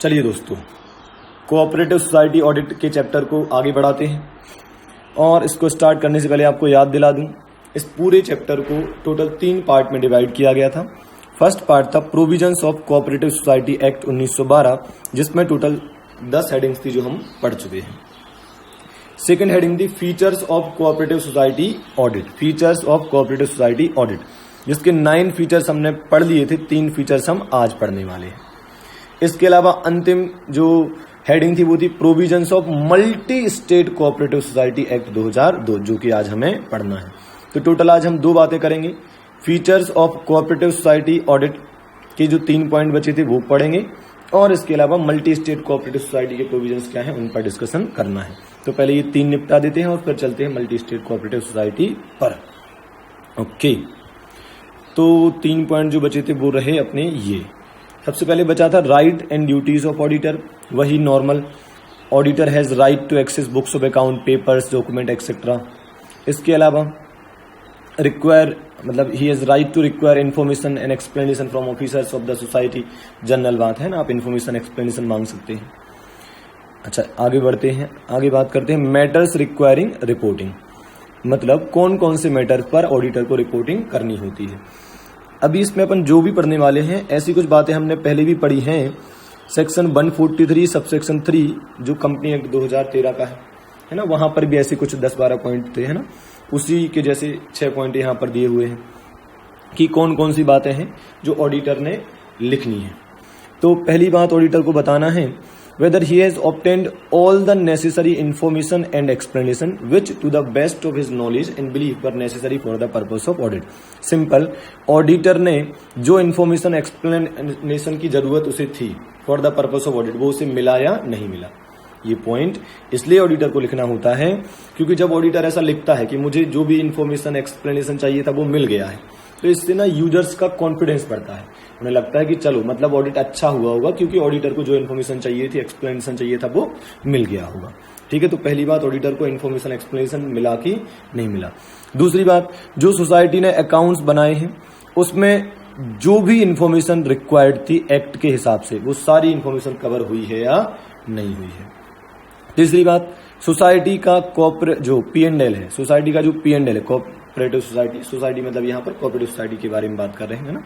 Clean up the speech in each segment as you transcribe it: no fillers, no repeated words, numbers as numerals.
चलिए दोस्तों, cooperative society audit के चैप्टर को आगे बढ़ाते हैं। और इसको स्टार्ट करने से पहले आपको याद दिला दूं, इस पूरे चैप्टर को टोटल 3 पार्ट में डिवाइड किया गया था। फर्स्ट पार्ट था provisions of cooperative society act 1912, जिसमें टोटल 10 हेडिंग्स थी जो हम पढ़ चुके हैं। सेकेंड हेडिंग थी features of cooperative society audit, features of cooperative society audit, जिसके 9 फीचर्स हमने पढ़ लिए थे, 3 फीचर्स हम आज पढ़ने वाले हैं। इसके अलावा अंतिम जो हेडिंग थी वो थी provisions of multi state cooperative society act 2002, जो कि आज हमें पढ़ना है। तो टोटल आज हम 2 बातें करेंगे। Features of cooperative society audit के जो 3 पॉइंट बचे थे वो पढ़ेंगे, और इसके अलावा मल्टी स्टेट कोऑपरेटिव सोसाइटी के प्रोविजंस क्या हैं उन पर डिस्कशन करना है। तो पहले ये 3 निपटा देते हैं और फिर चलते हैं मल्टी स्टेट कोऑपरेटिव सोसाइटी पर। ओके, तो 3 पॉइंट जो बचे थे वो रहे अपने ये। सबसे पहले बचा था right and duties of auditor, वही normal auditor has right to access books of account, papers, document etcetera. इसके अलावा रिक्वायर मतलब ही has right to require information and explanation from officers of the society. General बात है ना, आप information explanation मांग सकते हैं। अच्छा, आगे बढ़ते हैं, आगे बात करते हैं मैटर्स रिक्वायरिंग रिपोर्टिंग, मतलब कौन कौन से मैटर पर ऑडिटर को रिपोर्टिंग करनी होती है। अभी इसमें अपन जो भी पढ़ने वाले हैं ऐसी कुछ बातें हमने पहले भी पढ़ी हैं। सेक्शन 143 सबसेक्शन 3 जो कंपनी एक्ट 2013 का है ना, वहां पर भी ऐसे कुछ 10-12 पॉइंट थे, है ना। उसी के जैसे 6 पॉइंट यहाँ पर दिए हुए हैं कि कौन कौन सी बातें हैं जो ऑडिटर ने लिखनी है। तो पहली बात ऑडिटर को बताना है whether he has obtained all the necessary information and explanation which to the best of his knowledge and belief were necessary for the purpose of audit। Simple, auditor ने जो इन्फॉर्मेशन एक्सप्लेनेशन की जरूरत उसे थी for the purpose of audit, वो उसे मिला या नहीं मिला। ये पॉइंट इसलिए ऑडिटर को लिखना होता है क्योंकि जब ऑडिटर ऐसा लिखता है कि मुझे जो भी इन्फॉर्मेशन एक्सप्लेनेशन चाहिए था वो मिल गया है, तो इससे ना यूजर्स का कॉन्फिडेंस बढ़ता है। उन्हें लगता है कि चलो मतलब ऑडिट अच्छा हुआ होगा क्योंकि ऑडिटर को जो इन्फॉर्मेशन चाहिए थी, एक्सप्लेनेशन चाहिए था, वो मिल गया होगा। ठीक है, तो पहली बात ऑडिटर को इन्फॉर्मेशन एक्सप्लेनेशन मिला कि नहीं मिला। दूसरी बात, जो सोसाइटी ने अकाउंट्स बनाए हैं उसमें जो भी इन्फॉर्मेशन रिक्वायर्ड थी एक्ट के हिसाब से, वो सारी इन्फॉर्मेशन कवर हुई है या नहीं हुई है। तीसरी बात, सोसाइटी का जो P&L है, सोसाइटी का जो P&L है, कोऑपरेटिव सोसाइटी मतलब यहाँ पर कोऑपरेटिव सोसाइटी के बारे में बात कर रहे हैं ना,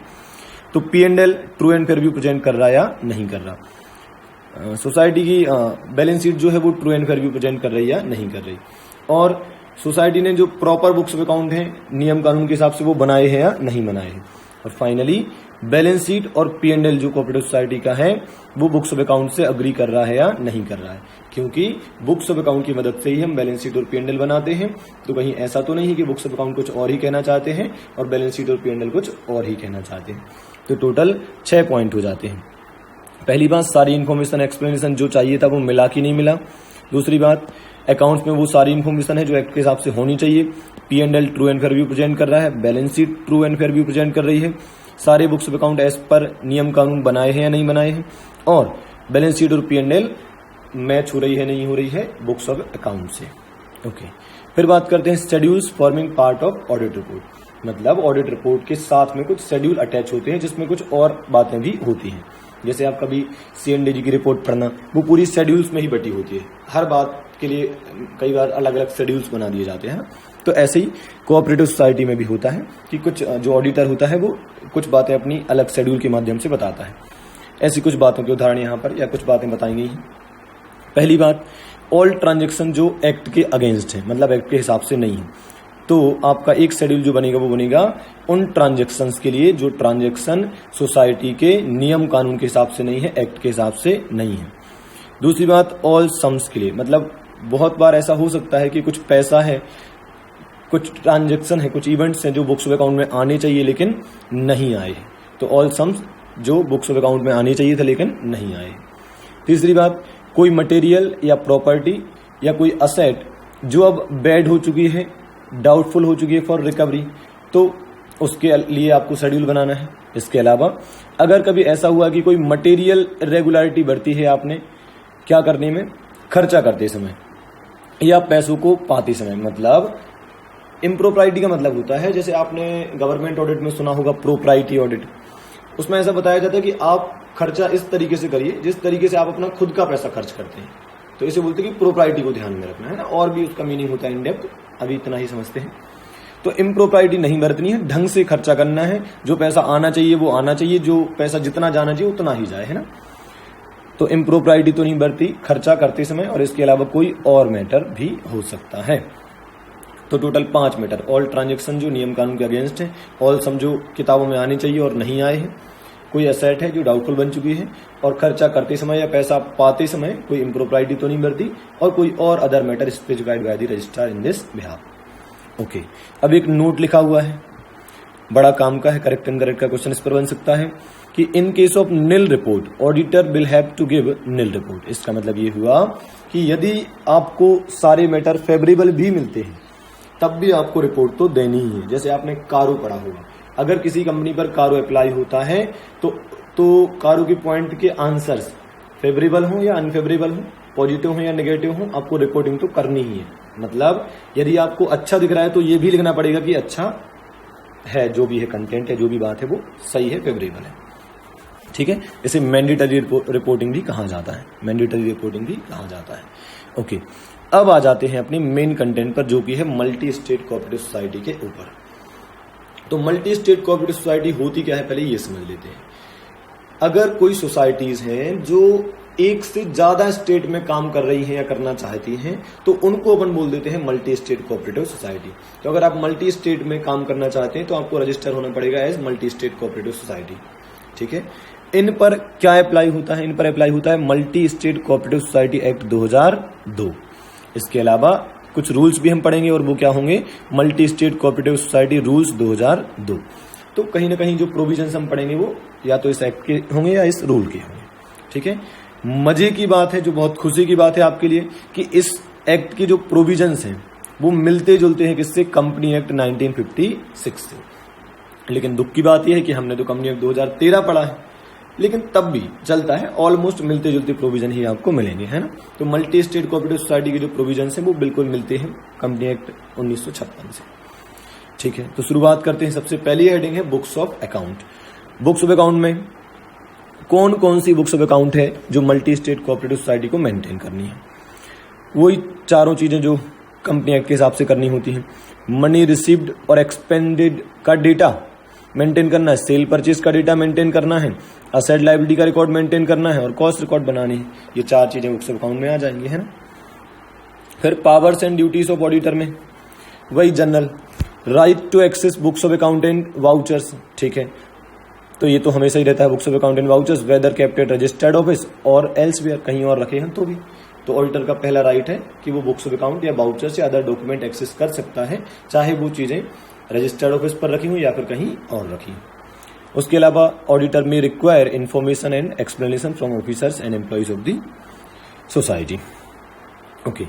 तो P&L true and fair view present कर रहा है या नहीं कर रहा। सोसाइटी की बैलेंस शीट जो है वो true and fair view present कर रही है या नहीं कर रही। और सोसाइटी ने जो प्रॉपर बुक्स ऑफ अकाउंट है नियम कानून के हिसाब से वो बनाए हैं या नहीं बनाए हैं। और फाइनली बैलेंस शीट और P&L जो कोऑपरेटिव सोसाइटी का है वो बुक्स ऑफ अकाउंट से अग्री कर रहा है या नहीं कर रहा है, क्योंकि बुक्स ऑफ अकाउंट की मदद से ही हम बैलेंस शीट और P&L बनाते हैं। तो कहीं ऐसा तो नहीं है कि बुक्स ऑफ अकाउंट कुछ और ही कहना चाहते हैं और बैलेंस शीट और P&L कुछ और ही कहना चाहते हैं। तो टोटल 6 पॉइंट हो जाते हैं। पहली बात, सारी इन्फॉर्मेशन एक्सप्लेनेशन जो चाहिए था वो मिला कि नहीं मिला। दूसरी बात, अकाउंट्स में वो सारी इन्फॉर्मेशन है जो एक्ट के हिसाब से होनी चाहिए। P&L true and fair view present कर रहा है, balance sheet true and fair view present कर रही है, सारे books of account as per नियम कानून बनाए हैं या नहीं बनाए हैं, और बैलेंस शीट और P&L मैच हो रही है नहीं हो रही है बुक्स ऑफ अकाउंट से। ओके, फिर बात करते हैं schedules forming part of audit report, मतलब ऑडिट रिपोर्ट के साथ में कुछ शेड्यूल अटैच होते हैं जिसमें कुछ और बातें भी होती हैं। जैसे आप कभी C&DG की रिपोर्ट पढ़ना, वो पूरी शेड्यूल्स में ही बटी होती है, हर बात के लिए कई बार अलग अलग शेड्यूल्स बना दिए जाते हैं। तो ऐसे ही कोऑपरेटिव सोसाइटी में भी होता है कि कुछ जो ऑडिटर होता है वो कुछ बातें अपनी अलग शेड्यूल के माध्यम से बताता है। ऐसी कुछ बातों के उदाहरण यहाँ पर या कुछ बातें बताई गई हैं। पहली बात, ऑल ट्रांजेक्शन जो एक्ट के अगेंस्ट है, मतलब एक्ट के हिसाब से नहीं है, तो आपका एक शेड्यूल जो बनेगा वो बनेगा उन ट्रांजेक्शन्स के लिए जो ट्रांजेक्शन सोसाइटी के नियम कानून के हिसाब से नहीं है, एक्ट के हिसाब से नहीं है। दूसरी बात, ऑल सम्स के लिए, मतलब बहुत बार ऐसा हो सकता है कि कुछ पैसा है, कुछ ट्रांजेक्शन है, कुछ इवेंट्स हैं जो बुक्स ऑफ अकाउंट में आने चाहिए लेकिन नहीं आए, तो ऑल सम्स जो बुक्स ऑफ अकाउंट में आने चाहिए थे लेकिन नहीं आए। तीसरी बात, कोई मटेरियल या प्रॉपर्टी या कोई असेट जो अब बैड हो चुकी है, डाउटफुल हो चुकी है फॉर रिकवरी, तो उसके लिए आपको शेड्यूल बनाना है। इसके अलावा अगर कभी ऐसा हुआ कि कोई मटेरियल इरेगुलरिटी बरती है आपने क्या करने में, खर्चा करते समय या पैसों को पाते समय, मतलब इम्प्रोप्राइटी का मतलब होता है, जैसे आपने गवर्नमेंट ऑडिट में सुना होगा प्रोप्राइटी ऑडिट, उसमें ऐसा बताया जाता है कि आप खर्चा इस तरीके से करिए जिस तरीके से आप अपना खुद का पैसा खर्च करते हैं। तो इसे बोलते हैं कि प्रोप्राइटी को ध्यान में रखना है ना, और भी उसका मीनिंग होता है इन डेप्थ, अभी इतना ही समझते हैं। तो इम्प्रोप्राइटी नहीं बरतनी है, ढंग से खर्चा करना है, जो पैसा आना चाहिए वो आना चाहिए, जो पैसा जितना जाना चाहिए उतना ही जाए, है ना। तो इम्प्रोप्राइटी तो नहीं बरती खर्चा करते समय, और इसके अलावा कोई और मैटर भी हो सकता है। तो टोटल 5 मैटर, ऑल ट्रांजेक्शन जो नियम कानून के अगेंस्ट है, ऑल सम जो किताबों में आने चाहिए और नहीं आए हैं, कोई एसेट है जो डाउटफुल बन चुकी है, और खर्चा करते समय या पैसा पाते समय कोई इम्प्रोप्राइटी तो नहीं बरती, और कोई और other matter specified by the registrar in this behalf. Okay, अब एक नोट लिखा हुआ है, बड़ा काम का है, करेक्ट एंड करेक्ट का क्वेश्चन इस पर बन सकता है कि in case of nil report auditor will have to give nil report. इसका मतलब ये हुआ कि यदि आपको सारे मैटर फेवरेबल भी मिलते हैं तब भी आपको रिपोर्ट तो देनी ही है। जैसे आपने कारो पढ़ा होगा, अगर किसी कंपनी पर कारो अप्लाई होता है तो कारो के पॉइंट के आंसर्स फेवरेबल हो या अनफेवरेबल हो, पॉजिटिव हो या नेगेटिव हो, आपको रिपोर्टिंग तो करनी ही है। मतलब यदि आपको अच्छा दिख रहा है तो ये भी लिखना पड़ेगा कि अच्छा है, जो भी है कंटेंट है, जो भी बात है वो सही है, फेवरेबल है, ठीक है। इसे मैंडेटरी रिपोर्टिंग भी कहा जाता है, मैंडेटरी रिपोर्टिंग भी कहा जाता है। ओके, अब आ जाते हैं अपने मेन कंटेंट पर, जो कि है मल्टी स्टेट कोऑपरेटिव सोसाइटी के ऊपर। तो मल्टी स्टेट कोऑपरेटिव सोसाइटी होती क्या है, पहले ये समझ लेते हैं। अगर कोई सोसाइटीज हैं जो एक से ज्यादा स्टेट में काम कर रही हैं या करना चाहती हैं, तो उनको अपन बोल देते हैं मल्टी स्टेट कोऑपरेटिव सोसाइटी। तो अगर आप मल्टी स्टेट में काम करना चाहते हैं तो आपको रजिस्टर होना पड़ेगा as multi state cooperative society, ठीक है। इन पर क्या अप्लाई होता है, इन पर अप्लाई होता है multi state cooperative society act 2002। इसके अलावा कुछ रूल्स भी हम पढ़ेंगे, और वो क्या होंगे, multi state cooperative society rules 2002। तो कहीं ना कहीं जो प्रोविजंस हम पढ़ेंगे वो या तो इस एक्ट के होंगे या इस रूल के होंगे, ठीक है। मजे की बात है, जो बहुत खुशी की बात है आपके लिए, कि इस एक्ट के जो प्रोविजंस हैं वो मिलते जुलते हैं किससे, कंपनी एक्ट 1956 से। लेकिन दुख की बात यह है कि हमने तो कंपनी एक्ट 2013 पढ़ा है, लेकिन तब भी चलता है, ऑलमोस्ट मिलते जुलते प्रोविजन ही आपको मिलेंगे, है ना। तो मल्टी स्टेट कोऑपरेटिव सोसाइटी के जो प्रोविजंस हैं वो बिल्कुल मिलते हैं कंपनी एक्ट 1956 से, ठीक है। तो शुरुआत करते हैं। सबसे पहली हेडिंग है books of account. Books of account में कौन कौन सी बुक्स ऑफ अकाउंट है जो मल्टी स्टेट कोऑपरेटिव सोसाइटी को मेंटेन करनी है, वही चारों चीजें जो कंपनी एक्ट के हिसाब से करनी होती हैं। मनी रिसीव्ड और एक्सपेंडेड का डेटा मेंटेन करना है, सेल परचेज का डेटा मेंटेन करना है, असेट लायबिलिटी का रिकॉर्ड मेंटेन करना है, और कॉस्ट रिकॉर्ड बनाने हैं। ये 4 चीजें बुक्स ऑफ अकाउंट में आ जाएंगी, है ना। फिर powers and duties of auditor में वही general right to access books of account and vouchers, ठीक है। तो ये तो हमेशा ही रहता है, books of account and vouchers whether kept at registered office और एल्सवेयर, कहीं और रखे हैं तो भी। तो ऑडिटर का पहला राइट है कि वो बुक्स ऑफ अकाउंट या वाउचर्स या अदर डॉक्यूमेंट एक्सेस कर सकता है, चाहे वो चीजें रजिस्टर्ड ऑफिस पर रखी हुई या फिर कहीं और रखी। उसके अलावा ऑडिटर में require information and explanation from officers and employees of the society. Okay,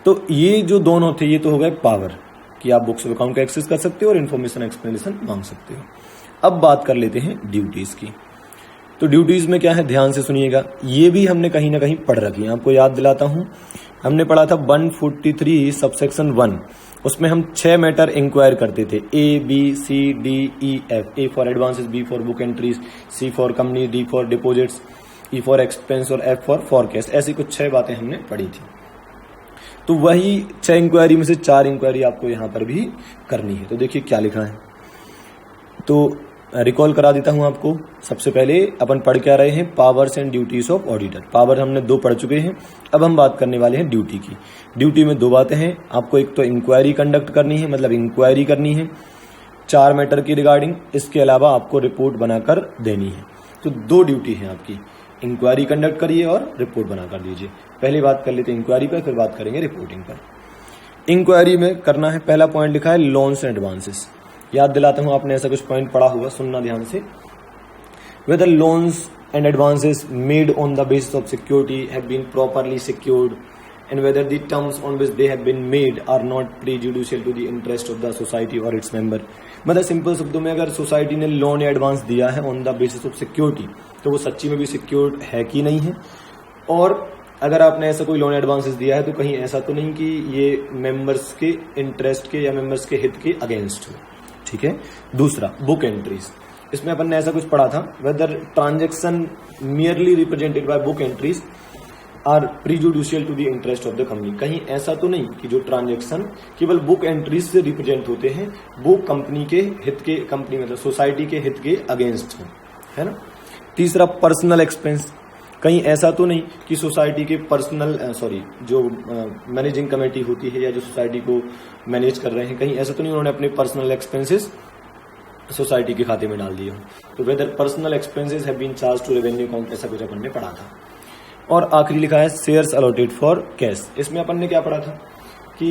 तो ये जो दोनों थे ये तो हो गए पावर, कि आप बुक्स ऑफ अकाउंट का एक्सेस कर सकते हो और इन्फॉर्मेशन एक्सप्लेनेशन मांग सकते हो। अब बात कर लेते हैं ड्यूटीज की। तो ड्यूटीज में क्या है, ध्यान से सुनिएगा, ये भी हमने कहीं ना कहीं पढ़ रखी है। आपको याद दिलाता हूं, हमने पढ़ा था 143 सबसेक्शन 1, उसमें हम 6 मैटर इंक्वायर करते थे, A, B, C, D, E, F। A for advances, B for book entries, C for company, D for deposits, E for expense और F फॉर फॉरकास्ट। ऐसी कुछ 6 बातें हमने पढ़ी थी। तो वही 6 इंक्वायरी में से 4 इंक्वायरी आपको यहां पर भी करनी है। तो देखिए क्या लिखा है, तो रिकॉल करा देता हूं आपको। सबसे पहले अपन पढ़ क्या रहे हैं, powers and duties of auditor. Power हमने 2 पढ़ चुके हैं, अब हम बात करने वाले हैं ड्यूटी की। ड्यूटी में 2 बातें हैं, आपको एक तो इंक्वायरी कंडक्ट करनी है, मतलब इंक्वायरी करनी है 4 मैटर की रिगार्डिंग, इसके अलावा आपको रिपोर्ट बनाकर देनी है। तो 2 ड्यूटी है आपकी, इंक्वायरी कंडक्ट करिए और रिपोर्ट बनाकर दीजिए। पहले बात कर लेते हैं इंक्वायरी पर, फिर बात करेंगे रिपोर्टिंग पर। इंक्वायरी में करना है, पहला पॉइंट लिखा है लोन्स एंड एडवांसेस। याद दिलाता हूं, आपने ऐसा कुछ पॉइंट पढ़ा होगा, सुनना ध्यान से। Whether loans and advances made on the basis of security have been properly secured and whether the terms on which they have been made are not prejudicial to the interest of the society or its member। मतलब simple शब्दों में, अगर society ने loan या advance दिया है on the basis of security, तो वो सच्ची में भी सिक्योर्ड है कि नहीं है, और अगर आपने ऐसा कोई लोन एडवांसेस दिया है तो कहीं ऐसा तो नहीं कि ये मेंबर्स के इंटरेस्ट के या मेंबर्स के हित के अगेंस्ट हो, ठीक है। दूसरा, बुक एंट्रीज। इसमें अपन ने ऐसा कुछ पढ़ा था, whether transaction merely represented by book entries are prejudicial to the interest of the company. कहीं ऐसा तो नहीं कि जो ट्रांजेक्शन केवल बुक एंट्रीज से रिप्रेजेंट होते हैं वो कंपनी के हित के, कंपनी मतलब सोसाइटी के हित के अगेंस्ट है ना। तीसरा पर्सनल एक्सपेंस, कहीं ऐसा तो नहीं कि सोसाइटी के पर्सनल जो मैनेजिंग कमेटी होती है या जो सोसाइटी को मैनेज कर रहे हैं, कहीं ऐसा तो नहीं उन्होंने अपने पर्सनल एक्सपेंसेस सोसाइटी के खाते में डाल दिए हो। तो whether personal expenses have been charge to revenue account, ऐसा कुछ अपन ने पढ़ा था। और आखिरी लिखा है शेयर्स अलॉटेड फॉर कैश। इसमें अपन ने क्या पढ़ा था कि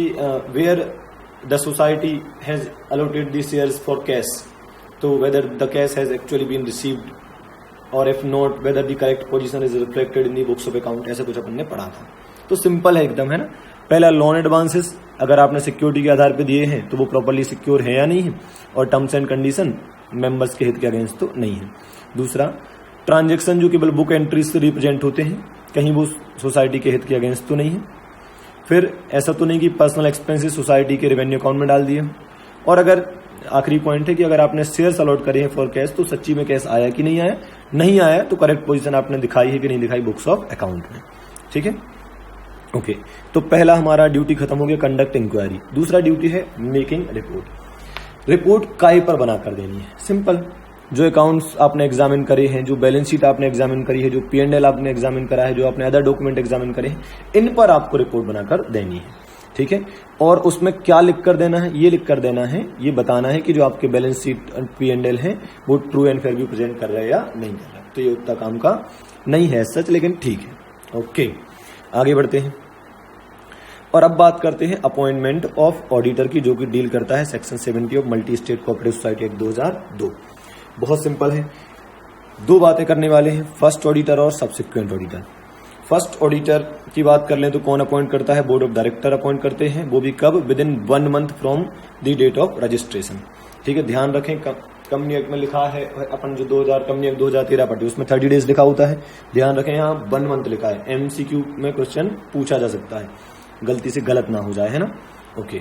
where the society has allotted the shares for cash, तो whether the cash has actually been received और if not whether the correct position is reflected in the books of account, ऐसा कुछ अपन ने पढ़ा था। तो सिंपल है एकदम, है ना। पहला लोन एडवांसेस, अगर आपने सिक्योरिटी के आधार पे दिए हैं तो वो प्रॉपर्ली सिक्योर है या नहीं है, और टर्म्स एंड कंडीशन मेंबर्स के हित के अगेंस्ट तो नहीं है। दूसरा ट्रांजेक्शन जो केवल बुक एंट्रीज से रिप्रेजेंट होते हैं, कहीं वो सोसाइटी के हित के अगेंस्ट तो नहीं है। फिर ऐसा तो नहीं कि पर्सनल एक्सपेंसेस सोसाइटी के रेवेन्यू अकाउंट में डाल दिए। और अगर आखिरी पॉइंट है कि अगर आपने शेयर्स अलॉट करे हैं फॉर कैश तो सच्ची में कैश आया कि नहीं आया, नहीं आया तो करेक्ट पोजीशन आपने दिखाई है कि नहीं दिखाई बुक्स ऑफ अकाउंट में। ठीक है, ओके। तो पहला हमारा ड्यूटी खत्म हो गया, कंडक्ट इंक्वायरी। दूसरा ड्यूटी है मेकिंग रिपोर्ट। रिपोर्ट काहे पर बनाकर देनी है, सिंपल। जो अकाउंट्स आपने एग्जामिन करे हैं, जो बैलेंस शीट आपने एग्जामिन करी है, जो P&L आपने एग्जामिन करा है, जो आपने अदर डॉक्यूमेंट एग्जामिन करे हैं, इन पर आपको रिपोर्ट बनाकर देनी है। ठीक है, और उसमें क्या लिख कर देना है, ये लिख कर देना है, ये बताना है कि जो आपके बैलेंस शीट P&L है वो true and fair view present कर रहा है या नहीं कर रहा है। तो ये उतना काम का नहीं है सच, लेकिन ठीक है। ओके, आगे बढ़ते हैं और अब बात करते हैं अपॉइंटमेंट ऑफ ऑडिटर की, जो कि डील करता है section 70 of multi state cooperative society act 2002। बहुत सिंपल है, दो बातें करने वाले हैं, फर्स्ट ऑडिटर और सब्सिक्वेंट ऑडिटर। फर्स्ट ऑडिटर की बात कर लें तो कौन अपॉइंट करता है, बोर्ड ऑफ डायरेक्टर अपॉइंट करते हैं, वो भी कब, within 1 month from the date of registration. ठीक है, ध्यान रखें कंपनी एक्ट में लिखा है अपन जो 2000 कंपनी एक्ट 2013 पढ़ी उसमें 30 डेज लिखा होता है, ध्यान रखें यहाँ 1 मंथ लिखा है। MCQ में क्वेश्चन पूछा जा सकता है, गलती से गलत ना हो जाए, है ना। ओके,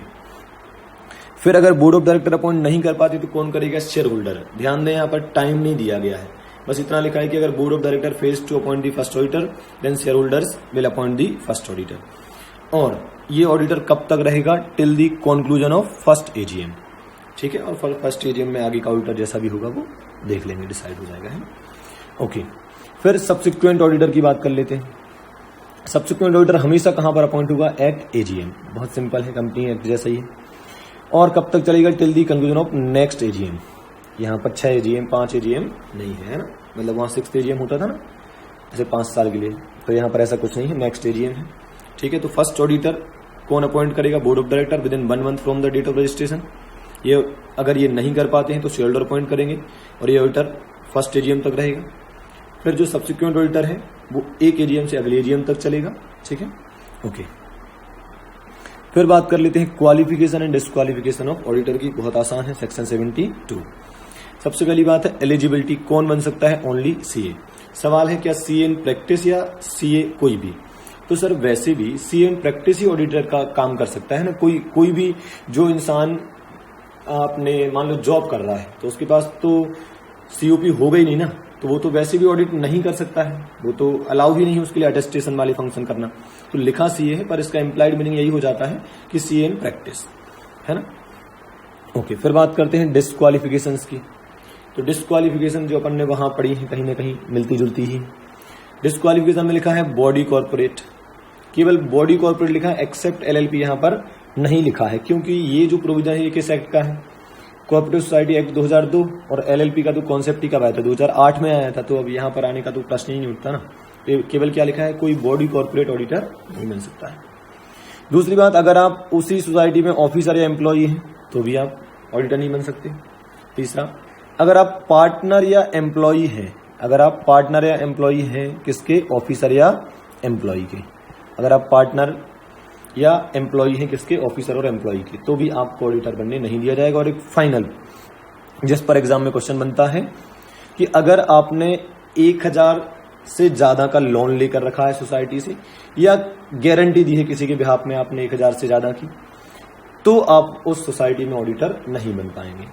फिर अगर बोर्ड ऑफ डायरेक्टर अपॉइंट नहीं कर पाती तो कौन करेगा, शेयर होल्डर। ध्यान दें यहाँ पर टाइम नहीं दिया गया है, बस इतना लिखा है कि अगर board of director fails to appoint the first auditor then shareholders will appoint the first auditor. और ये ऑडिटर कब तक रहेगा, till the conclusion of first AGM। ठीक है, और फर्स्ट AGM में आगे का ऑडिटर जैसा भी होगा वो देख लेंगे, डिसाइड हो जाएगा, है। ओके, फिर सब्सिक्वेंट ऑडिटर की बात कर लेते हैं। सब्सिक्वेंट ऑडिटर हमेशा कहां पर अपॉइंट होगा, एट AGM। बहुत सिंपल है, कंपनी एक्ट जैसा ही है। और कब तक चलेगा, till the conclusion of next AGM। यहाँ पर 6 AGM 5 AGM नहीं है ना, मतलब वहां 6th AGM होता था ना ऐसे 5 साल के लिए, तो यहाँ पर ऐसा कुछ नहीं है, नेक्स्ट AGM है। ठीक है, तो फर्स्ट ऑडिटर कौन अपॉइंट करेगा, board of director within 1 month from the date of registration. ये अगर ये नहीं कर पाते हैं तो शेयर होल्डर अपॉइंट करेंगे और ये ऑडिटर फर्स्ट AGM तक रहेगा। फिर जो सब्सिक्वेंट ऑडिटर है वो एक AGM से अगले AGM तक चलेगा। ठीक है, ओके। फिर बात कर लेते हैं qualification and disqualification of auditor की, बहुत आसान है, सेक्शन 72। सबसे पहली बात है एलिजिबिलिटी, कौन बन सकता है, ओनली CA। सवाल है क्या CA इन प्रैक्टिस या CA कोई भी, तो सर वैसे भी CA in practice he auditor का काम कर सकता है ना। कोई भी जो इंसान आपने मान लो जॉब कर रहा है तो उसके पास तो COP हो गई नहीं ना, तो वो तो वैसे भी ऑडिट नहीं कर सकता है, वो तो अलाउ ही नहीं है उसके लिए अटेस्टेशन वाले फंक्शन करना। तो लिखा CA है पर इसका इम्प्लाइड मीनिंग यही हो जाता है कि CA इन प्रैक्टिस, है ना। ओके, फिर बात करते हैं डिस्क्वालिफिकेशंस की। तो डिस्क्वालिफिकेशन जो अपन ने वहां पढ़ी है कहीं ना कहीं मिलती जुलती ही। डिस्क्वालिफिकेशन में लिखा है बॉडी कॉर्पोरेट, केवल बॉडी कॉर्पोरेट लिखा है, एक्सेप्ट LLP यहाँ पर नहीं लिखा है, क्योंकि ये जो प्रोविजन है ये किस एक्ट का है, कोऑपरेटिव सोसाइटी एक्ट 2002। और LLP का तो कॉन्सेप्ट ही कब आया था, 2008 में आया था, तो अब यहाँ पर आने का तो प्रश्न ही नहीं उठता ना। केवल क्या लिखा है, कोई बॉडी कॉर्पोरेट ऑडिटर नहीं मिल सकता है। दूसरी बात, अगर आप उसी सोसाइटी में ऑफिसर या एम्प्लॉई हैं तो भी आप ऑडिटर नहीं बन सकते। तीसरा, अगर आप पार्टनर या एम्प्लॉई हैं, अगर आप पार्टनर या एम्प्लॉई हैं किसके, ऑफिसर या एम्प्लॉई के, अगर आप पार्टनर या एम्प्लॉई हैं किसके, ऑफिसर और एम्प्लॉई के, तो भी आपको ऑडिटर बनने नहीं दिया जाएगा। और एक फाइनल जिस पर एग्जाम में क्वेश्चन बनता है कि अगर आपने 1000 से ज्यादा का लोन लेकर रखा है सोसाइटी से, या गारंटी दी है किसी के बिहाफ में आपने 1000 से ज्यादा की, तो आप उस सोसाइटी में ऑडिटर नहीं बन पाएंगे।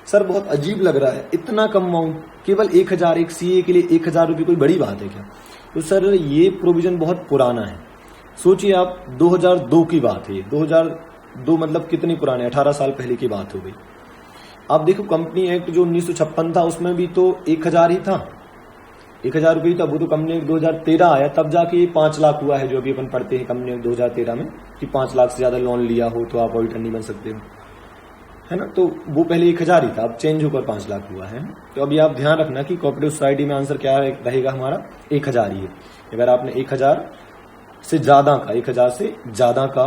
सर बहुत अजीब लग रहा है, इतना कम अमाउंट, केवल 1000, एक सीए के लिए 1000 रुपये कोई बड़ी बात है क्या? तो सर ये प्रोविजन बहुत पुराना है। सोचिए आप 2002 की बात है, 2002 मतलब कितनी पुरानी, 18 साल पहले की बात हो गई। आप देखो कंपनी एक्ट जो 1956 था उसमें भी तो 1000 ही था, 1000 रुपये था। वो तो कंपनी एक्ट 2013 आया, तब जाके 5 लाख हुआ है, जो अभी अपन पढ़ते हैं कंपनी एक्ट 2013 में कि 5 लाख से ज्यादा लोन लिया हो तो आप ऑडिटर नहीं बन सकते हो, है ना। तो वो पहले 1000 ही था, अब चेंज होकर 5 लाख हुआ है। तो अभी आप ध्यान रखना कि कोऑपरेटिव सोसाइटी में आंसर क्या रहेगा हमारा, 1000 ही है। अगर आपने 1000 से ज्यादा का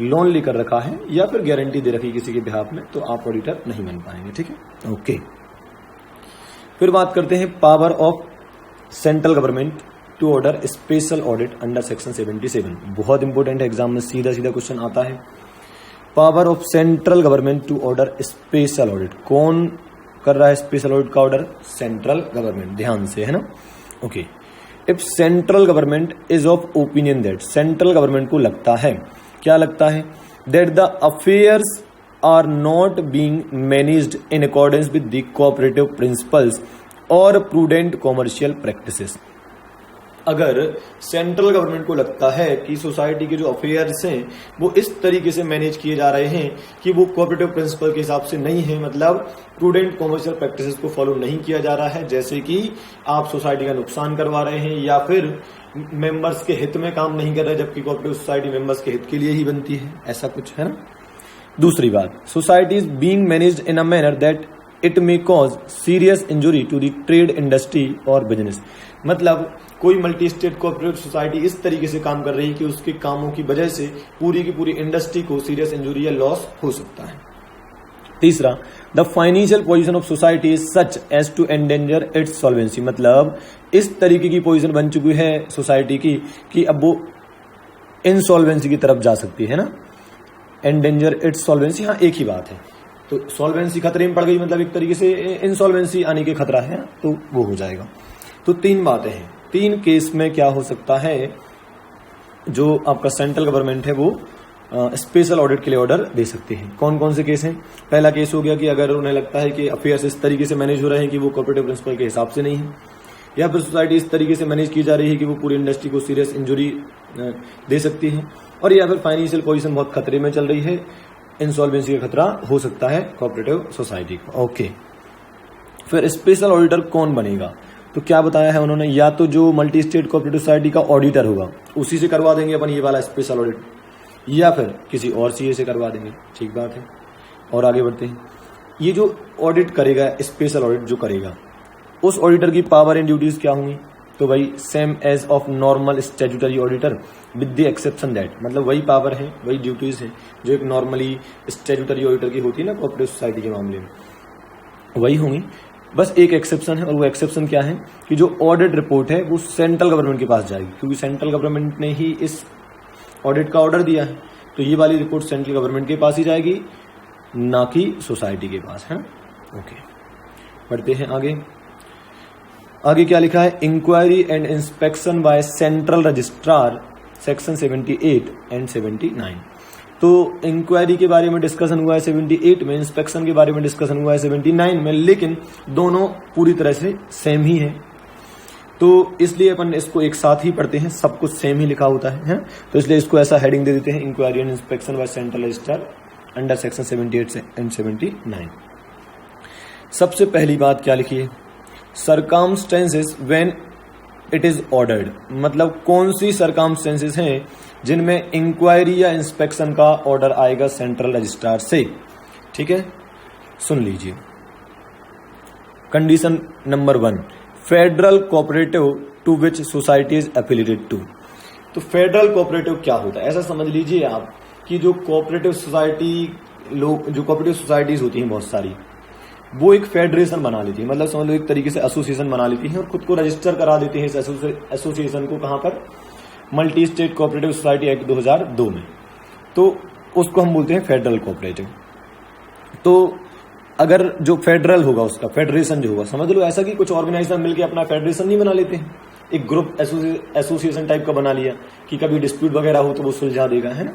लोन लेकर रखा है या फिर गारंटी दे रखी किसी के बिहाफ में, तो आप ऑडिटर नहीं बन पाएंगे, ठीक है। ओके, फिर बात करते हैं power of central government to order special audit under section 77। बहुत इंपॉर्टेंट है, एग्जाम में सीधा क्वेश्चन आता है। Power of central government to order special audit, कौन कर रहा है स्पेशल ऑडिट का ऑर्डर? सेंट्रल गवर्नमेंट, ध्यान से, है ना। Okay, if central government is of opinion that, central government को लगता है, क्या लगता है? That the affairs are not being managed in accordance with the cooperative principles और प्रूडेंट कॉमर्शियल प्रैक्टिसेस। अगर सेंट्रल गवर्नमेंट को लगता है कि सोसाइटी के जो अफेयर्स हैं वो इस तरीके से मैनेज किए जा रहे हैं कि वो कोऑपरेटिव प्रिंसिपल के हिसाब से नहीं है, मतलब प्रूडेंट कॉमर्शियल प्रैक्टिसेस को फॉलो नहीं किया जा रहा है, जैसे कि आप सोसाइटी का नुकसान करवा रहे हैं या फिर मेंबर्स के हित में काम नहीं कर रहे, जबकि कोऑपरेटिव सोसाइटी मेंबर्स के हित के लिए ही बनती है, ऐसा कुछ है ना। दूसरी बात, society is being managed in a manner that it may cause serious injury to the trade industry और बिजनेस, मतलब कोई मल्टी स्टेट कोऑपरेटिव सोसाइटी इस तरीके से काम कर रही है कि उसके कामों की वजह से पूरी की पूरी इंडस्ट्री को सीरियस इंजुरी या लॉस हो सकता है। तीसरा, the financial position of society is such as to endanger its solvency, मतलब इस तरीके की पोजीशन बन चुकी है सोसाइटी की कि अब वो इनसॉल्वेंसी की तरफ जा सकती है ना। एंडेंजर इट्स सॉल्वेंसी, हाँ एक ही बात है, तो सॉल्वेंसी खतरे में पड़ गई, मतलब एक तरीके से इनसॉल्वेंसी आने के खतरा है, तो वो हो जाएगा। तो 3 बातें हैं, 3 केस में क्या हो सकता है, जो आपका सेंट्रल गवर्नमेंट है वो स्पेशल ऑडिट के लिए ऑर्डर दे सकते हैं। कौन कौन से केस हैं? पहला केस हो गया कि अगर उन्हें लगता है कि अफेयर्स इस तरीके से मैनेज हो रहे हैं कि वो कोऑपरेटिव प्रिंसिपल के हिसाब से नहीं है, या फिर सोसाइटी इस तरीके से मैनेज की जा रही है कि वो पूरी इंडस्ट्री को सीरियस इंजुरी दे सकती है, और या फिर फाइनेंशियल पोजीशन बहुत खतरे में चल रही है, इंसॉल्वेंसी का खतरा हो सकता है कोऑपरेटिव सोसाइटी को। ओके, फिर स्पेशल ऑडिटर कौन बनेगा? तो क्या बताया है उन्होंने, या तो जो मल्टी स्टेट कोऑपरेटिव सोसाइटी का ऑडिटर होगा उसी से करवा देंगे अपन ये वाला स्पेशल ऑडिट, या फिर किसी और सीए से करवा देंगे, ठीक बात है। और आगे बढ़ते हैं, ये जो ऑडिट करेगा, स्पेशल ऑडिट जो करेगा, उस ऑडिटर की पावर एंड ड्यूटीज क्या होंगी? तो भाई same as of normal statutory auditor with the exception that, मतलब वही पावर है, वही ड्यूटीज है जो एक नॉर्मली स्टैट्यूटरी ऑडिटर की होती है ना कोऑपरेटिव सोसाइटी के मामले में, वही होंगी। बस एक एक्सेप्शन है, और वो एक्सेप्शन क्या है कि जो ऑडिट रिपोर्ट है वो सेंट्रल गवर्नमेंट के पास जाएगी, क्योंकि सेंट्रल गवर्नमेंट ने ही इस ऑडिट का ऑर्डर दिया है, तो ये वाली रिपोर्ट सेंट्रल गवर्नमेंट के पास ही जाएगी, ना कि सोसाइटी के पास, है। ओके, बढ़ते हैं आगे। आगे क्या लिखा है? Inquiry and inspection by central registrar, section 78 and 79। तो इंक्वायरी के बारे में डिस्कशन हुआ है 78 में, इंस्पेक्शन के बारे में डिस्कशन हुआ है 79 में, लेकिन दोनों पूरी तरह से सेम ही है, तो इसलिए अपन इसको एक साथ ही पढ़ते हैं, सब कुछ सेम ही लिखा होता है, तो इसलिए इसको ऐसा हेडिंग दे देते हैं, inquiry and inspection by central registrar under section 78 and 79। सबसे पहली बात क्या लिखी है? Circumstances when it is ordered, मतलब कौन सी सर्कमस्टेंसेस हैं जिनमें इंक्वायरी या इंस्पेक्शन का ऑर्डर आएगा सेंट्रल रजिस्ट्रार से, ठीक है। सुन लीजिए, condition number 1, federal cooperative to which society is affiliated to. तो फेडरल कोऑपरेटिव क्या होता है, ऐसा समझ लीजिए आप कि जो कोऑपरेटिव सोसाइटी लोग, जो कोऑपरेटिव सोसाइटीज होती हैं बहुत सारी, वो एक फेडरेशन बना लेती है, मतलब समझ लो एक तरीके से एसोसिएशन बना लेती है और खुद को रजिस्टर करा देती है इस एसोसिएशन को, कहां पर? Multi state cooperative society act 2002 में, तो उसको हम बोलते हैं फेडरल कोऑपरेटिव। तो अगर जो फेडरल होगा उसका फेडरेशन जो होगा, समझ लो ऐसा कि कुछ ऑर्गेनाइजेशन मिलकर अपना फेडरेशन नहीं बना लेते हैं, एक ग्रुप एसोसिएशन टाइप का बना लिया कि कभी डिस्प्यूट वगैरह हो तो वो सुलझा देगा, है ना।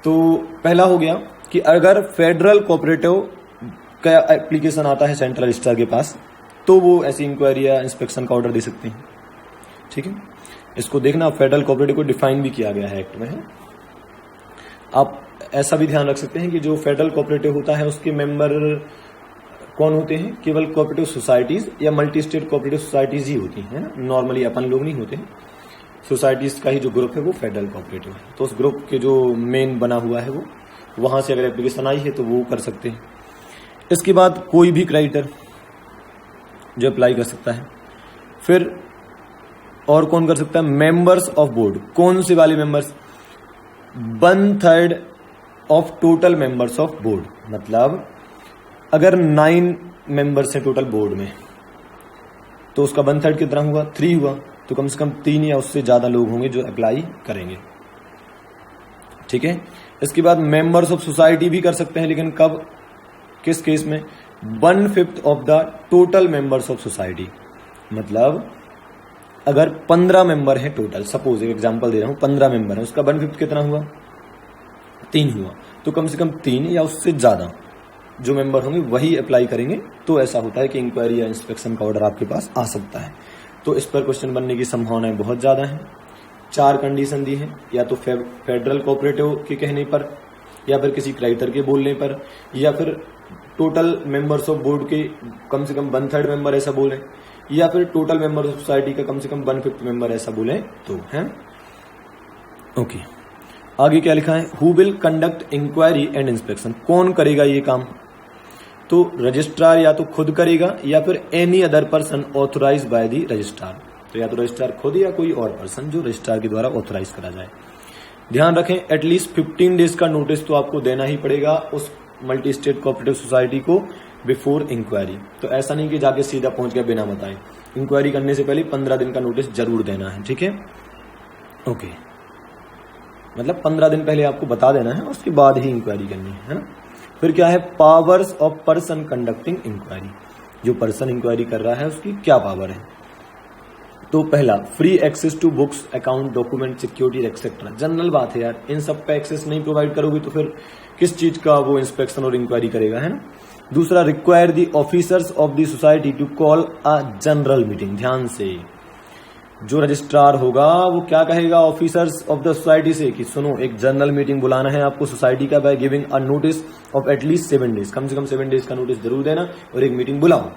तो पहला हो गया कि अगर फेडरल कोऑपरेटिव का एप्लीकेशन आता है सेंट्रल रजिस्ट्रार के पास, तो वो ऐसी इंक्वायरी या इंस्पेक्शन का ऑर्डर दे सकते हैं। ठीक है, इसको देखना, फेडरल कोऑपरेटिव को डिफाइन भी किया गया है एक्ट में। आप ऐसा भी ध्यान रख सकते हैं कि जो फेडरल कोऑपरेटिव होता है उसके मेंबर कौन होते हैं, केवल कोऑपरेटिव सोसाइटीज या मल्टी स्टेट कोऑपरेटिव सोसाइटीज ही होती हैं ना, नॉर्मली अपन लोग नहीं होते हैं। सोसाइटीज का ही जो ग्रुप है वो फेडरल कोऑपरेटिव है, तो उस ग्रुप के जो मेन बना हुआ है वो वहां से अगर एप्लीकेशन आई है तो वो कर सकते हैं। इसके बाद कोई भी क्रेडिटर जो अप्लाई कर सकता है। फिर और कौन कर सकता है, मेंबर्स ऑफ बोर्ड। कौन से वाले members, 1/3 of total members of board. मतलब अगर 9 मेंबर्स हैं टोटल बोर्ड में, तो उसका 1/3 कितना हुआ, 3 हुआ, तो कम से कम 3 या उससे ज्यादा लोग होंगे जो अप्लाई करेंगे। ठीक है, इसके बाद मेंबर्स ऑफ सोसाइटी भी कर सकते हैं, लेकिन कब, किस केस में, 1/5 of the total members of society. मतलब अगर 15 मेंबर है टोटल, सपोज एक एग्जांपल दे रहा हूं, 15 मेंबर है, उसका 1/5 कितना हुआ, 3 हुआ, तो कम से कम 3 या उससे ज्यादा जो मेंबर होंगे वही अप्लाई करेंगे। तो ऐसा होता है कि इंक्वायरी या इंस्पेक्शन का ऑर्डर आपके पास आ सकता है। तो इस पर क्वेश्चन बनने की संभावनाएं बहुत ज्यादा है। 4 कंडीशन दी है, या तो फेडरल कोऑपरेटिव के कहने पर, या फिर किसी क्रेडिटर के बोलने पर, या फिर टोटल मेंबर्स ऑफ बोर्ड के कम से कम 1/3 मेंबर ऐसा बोले, या फिर टोटल मेंबर ऑफ सोसाइटी का कम से कम 1/5 मेंबर ऐसा बोले तो है। ओके, आगे क्या लिखा है, who will conduct inquiry and inspection. कौन करेगा ये काम, तो रजिस्ट्रार या तो खुद करेगा या फिर any other person authorise by the registrar. तो या तो रजिस्ट्रार खुद या कोई और पर्सन जो रजिस्ट्रार के द्वारा ऑथोराइज करा जाए। ध्यान रखें, एटलीस्ट 15 डेज का नोटिस तो आपको देना ही पड़ेगा उस मल्टी स्टेट कोऑपरेटिव सोसाइटी को बिफोर इंक्वायरी। तो ऐसा नहीं कि जाके सीधा पहुंच गया बिना बताए, इंक्वायरी करने से पहले 15 दिन का नोटिस जरूर देना है। ठीक है, ओके, मतलब 15 दिन पहले आपको बता देना है, उसके बाद ही इंक्वायरी करनी है ना। फिर क्या है, powers of person conducting inquiry. जो पर्सन इंक्वायरी कर रहा है उसकी क्या पावर है। तो पहला, free access to books, account, document, security etcetera. General बात है यार, इन सब पे एक्सेस नहीं प्रोवाइड करोगे तो फिर किस चीज का वो इंस्पेक्शन और इंक्वायरी करेगा, है ना। दूसरा, require the officers of the society to call a general meeting. ध्यान से, जो रजिस्ट्रार होगा वो क्या कहेगा ऑफिसर्स ऑफ द सोसाइटी से कि सुनो एक जनरल मीटिंग बुलाना है आपको सोसाइटी का, by giving a notice of at least 7 days. कम से कम 7 डेज का नोटिस जरूर देना और एक मीटिंग बुलाओ।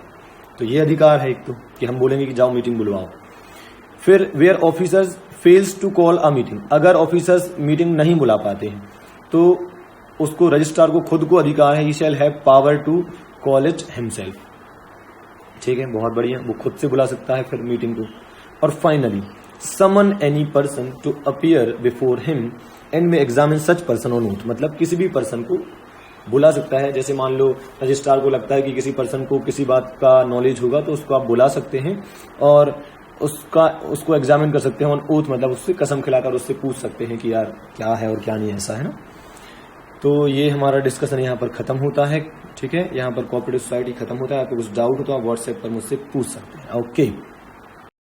तो ये अधिकार है एक तो कि हम बोलेंगे कि जाओ मीटिंग बुलवाओ। फिर where officers fails to call a meeting, अगर ऑफिसर्स मीटिंग नहीं बुला पाते हैं तो उसको रजिस्ट्रार को खुद को अधिकार है, he shall have power to call it himself. ठीक है, बहुत बढ़िया, वो खुद से बुला सकता है फिर मीटिंग को। और finally, summon any person to appear before him and may examine such person on oath. मतलब किसी भी पर्सन को बुला सकता है। जैसे मान लो रजिस्ट्रार को लगता है कि किसी पर्सन को किसी बात का नॉलेज होगा तो उसको आप बुला सकते हैं और उसको एग्जामिन कर सकते हैं ऑन ओथ, मतलब उससे कसम खिलाकर उससे पूछ सकते हैं कि यार क्या है और क्या नहीं, ऐसा है ना। तो ये हमारा डिस्कशन यहाँ पर खत्म होता है। ठीक है, यहाँ पर कोऑपरेटिव सोसाइटी खत्म होता है। आपको कुछ डाउट हो तो आप व्हाट्सएप पर मुझसे पूछ सकते हैं। ओके।